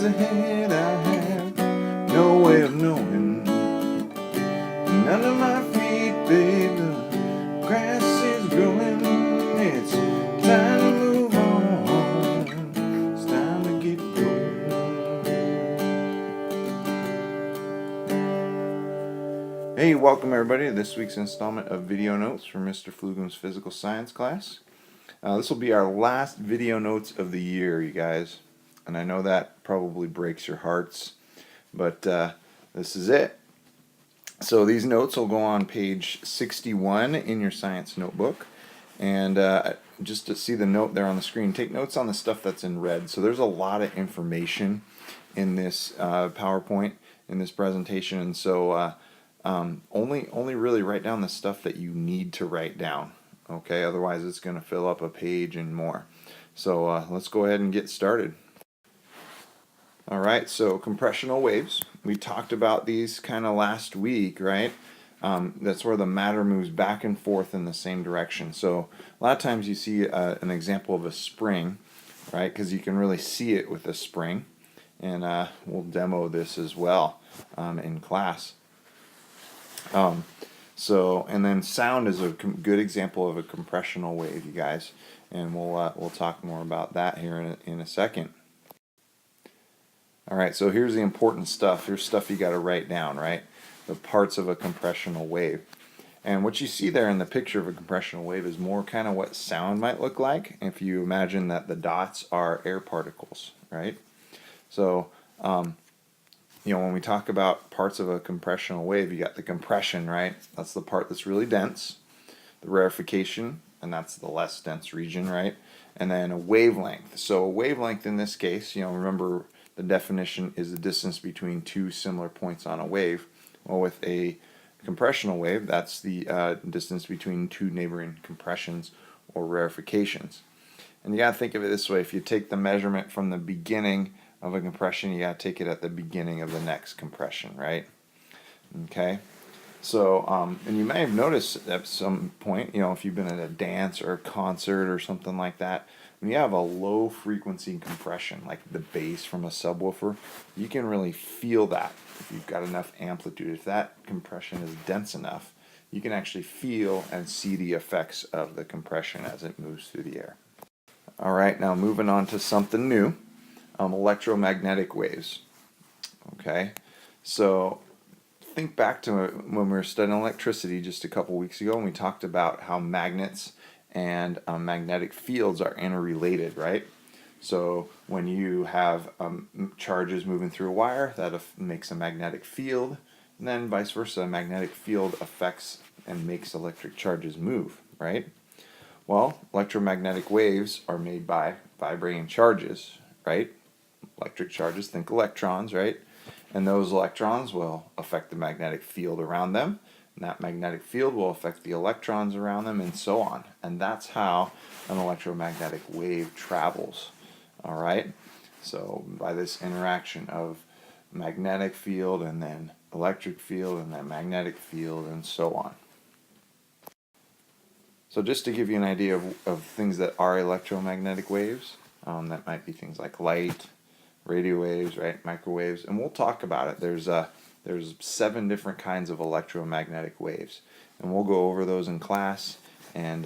ahead, I have no way of knowing. And under my feet, babe, the grass is growing. It's time to move on. It's time to get going. Hey, welcome everybody to this week's installment of Video Notes from Mr. Flugum's Physical Science class. This will be our last video notes of the year, you guys. And I know that probably breaks your hearts, but this is it. So these notes will go on page 61 in your science notebook. And just to see the note there on the screen, take notes on the stuff that's in red. So there's a lot of information in this PowerPoint, in this presentation. And so only really write down the stuff that you need to write down. Okay, otherwise it's going to fill up a page and more. So let's go ahead and get started. Alright, so compressional waves. We talked about these kind of last week, right? That's where the matter moves back and forth in the same direction. So a lot of times you see an example of a spring, right? Because you can really see it with a spring. And we'll demo this as well in class. And then sound is a good example of a compressional wave, you guys. And we'll talk more about that here in a second. Alright, so here's the important stuff. Here's stuff you got to write down, right? The parts of a compressional wave. And what you see there in the picture of a compressional wave is more kind of what sound might look like if you imagine that the dots are air particles, right? So, when we talk about parts of a compressional wave, you got the compression, right? That's the part that's really dense. The rarefication, and that's the less dense region, right? And then a wavelength. So a wavelength in this case, remember the definition is the distance between two similar points on a wave. Well, with a compressional wave, that's the distance between two neighboring compressions or rarefications. And you got to think of it this way. If you take the measurement from the beginning of a compression, you got to take it at the beginning of the next compression, right? Okay. So, and you may have noticed at some point, if you've been at a dance or a concert or something like that, when you have a low frequency compression, like the bass from a subwoofer, you can really feel that if you've got enough amplitude. If that compression is dense enough, you can actually feel and see the effects of the compression as it moves through the air. Alright, now moving on to something new, electromagnetic waves. Okay, so think back to when we were studying electricity just a couple weeks ago, and we talked about how magnets and magnetic fields are interrelated, right? So when you have charges moving through a wire, that makes a magnetic field, and then vice versa, a magnetic field affects and makes electric charges move, right? Well, electromagnetic waves are made by vibrating charges, right? Electric charges, think electrons, right? And those electrons will affect the magnetic field around them, and that magnetic field will affect the electrons around them, and so on. And that's how an electromagnetic wave travels. All right? So by this interaction of magnetic field and then electric field and then magnetic field and so on. So just to give you an idea of things that are electromagnetic waves, that might be things like light, radio waves, right, microwaves, and we'll talk about it. There's 7 different kinds of electromagnetic waves, and we'll go over those in class and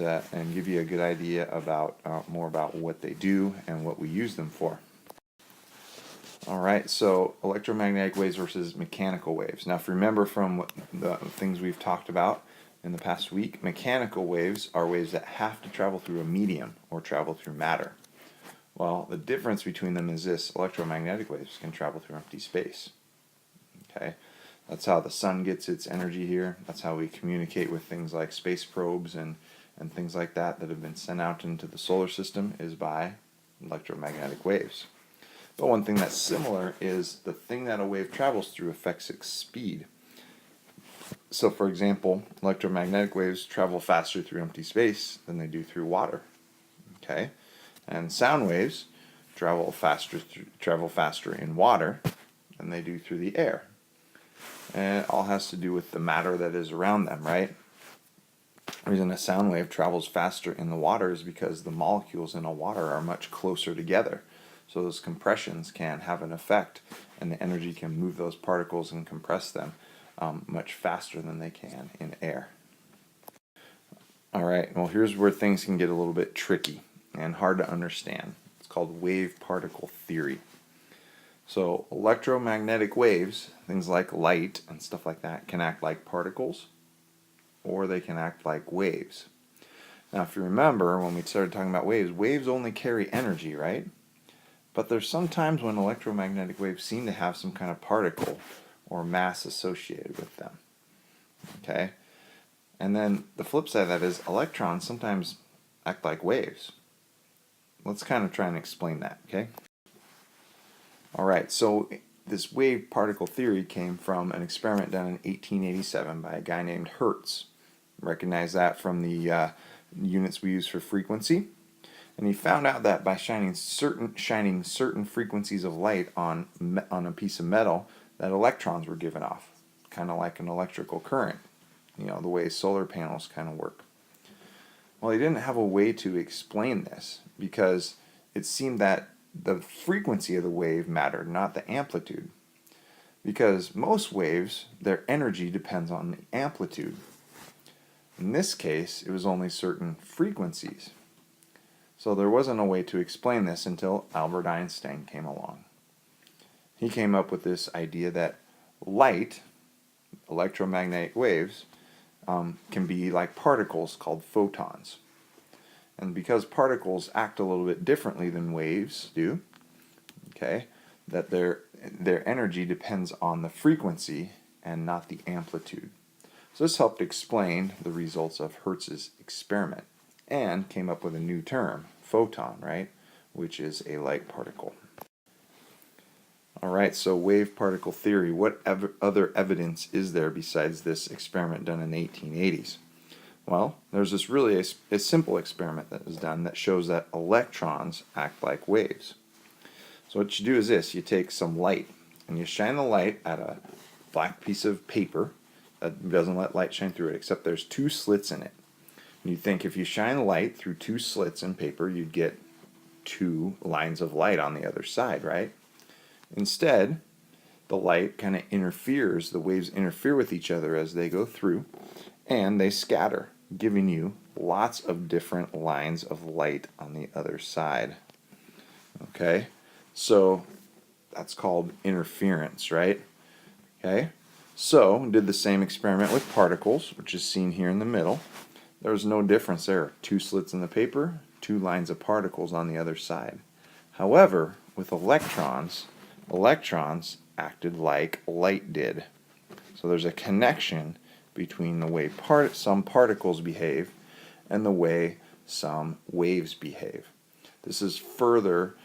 give you a good idea about more about what they do and what we use them for. All right, so electromagnetic waves versus mechanical waves. Now, if you remember from the things we've talked about in the past week, mechanical waves are waves that have to travel through a medium or travel through matter. Well, the difference between them is this: electromagnetic waves can travel through empty space. Okay, that's how the sun gets its energy here. That's how we communicate with things like space probes and things like that have been sent out into the solar system, is by electromagnetic waves. But one thing that's similar is the thing that a wave travels through affects its speed. So, for example, electromagnetic waves travel faster through empty space than they do through water. Okay. And sound waves travel faster in water than they do through the air. And it all has to do with the matter that is around them, right? The reason a sound wave travels faster in the water is because the molecules in a water are much closer together. So those compressions can have an effect, and the energy can move those particles and compress them much faster than they can in air. Alright, well here's where things can get a little bit tricky and hard to understand. It's called wave-particle theory. So electromagnetic waves, things like light and stuff like that, can act like particles, or they can act like waves. Now if you remember, when we started talking about waves, waves only carry energy, right? But there's some times when electromagnetic waves seem to have some kind of particle or mass associated with them. Okay? And then the flip side of that is electrons sometimes act like waves. Let's kind of try and explain that, okay? Alright, so this wave-particle theory came from an experiment done in 1887 by a guy named Hertz. Recognize that from the units we use for frequency. And he found out that by shining certain frequencies of light on a piece of metal, that electrons were given off, kind of like an electrical current. You know, the way solar panels kind of work. Well, he didn't have a way to explain this because it seemed that the frequency of the wave mattered, not the amplitude. Because most waves, their energy depends on the amplitude. In this case, it was only certain frequencies. So there wasn't a way to explain this until Albert Einstein came along. He came up with this idea that light, electromagnetic waves, can be like particles called photons. And because particles act a little bit differently than waves do, okay, that their energy depends on the frequency and not the amplitude. So this helped explain the results of Hertz's experiment and came up with a new term, photon, right, which is a light particle. Alright, so wave-particle theory, what other evidence is there besides this experiment done in the 1880s? Well, there's this really a simple experiment that was done that shows that electrons act like waves. So what you do is this, you take some light and you shine the light at a black piece of paper that doesn't let light shine through it, except there's two slits in it. And you think if you shine light through two slits in paper, you'd get two lines of light on the other side, right? Instead, the light kind of interferes, the waves interfere with each other as they go through, and they scatter, giving you lots of different lines of light on the other side. Okay, so that's called interference, right? Okay, so we did the same experiment with particles, which is seen here in the middle. There was no difference there. Two slits in the paper, two lines of particles on the other side. However, with electrons acted like light did. So there's a connection between the way some particles behave and the way some waves behave. This is further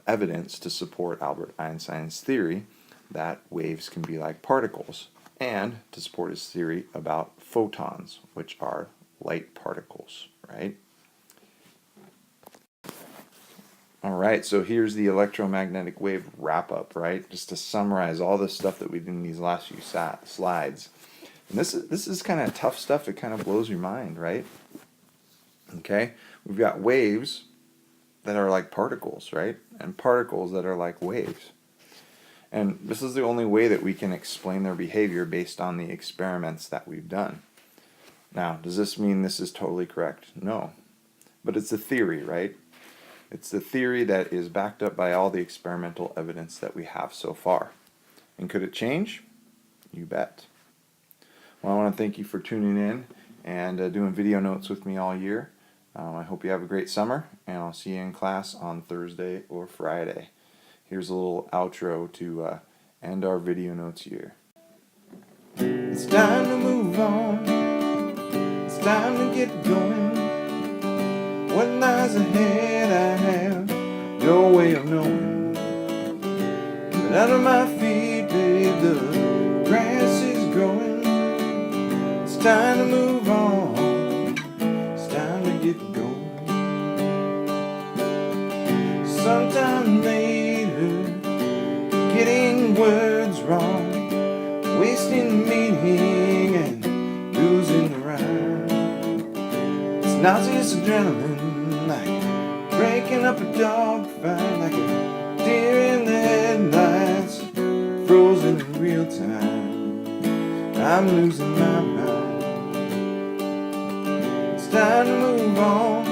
evidence to support Albert Einstein's theory that waves can be like particles, and to support his theory about photons, which are light particles, right? Alright, so here's the electromagnetic wave wrap-up, right? Just to summarize all the stuff that we did in these last few slides. And this is kind of tough stuff. It kind of blows your mind, right? Okay, we've got waves that are like particles, right? And particles that are like waves. And this is the only way that we can explain their behavior based on the experiments that we've done. Now, does this mean this is totally correct? No. But it's a theory, right? It's the theory that is backed up by all the experimental evidence that we have so far. And could it change? You bet. Well, I want to thank you for tuning in and doing video notes with me all year. I hope you have a great summer, and I'll see you in class on Thursday or Friday. Here's a little outro to end our video notes year. It's time to move on. It's time to get going. What lies ahead I have no way of knowing. But under my feet, babe, the grass is growing. It's time to move on. It's time to get going. Sometime later, getting words wrong, wasting meaning and losing the rhyme. It's nauseous adrenaline, like breaking up a dog fight, like a deer in the headlights, frozen in real time. I'm losing my mind. It's time to move on.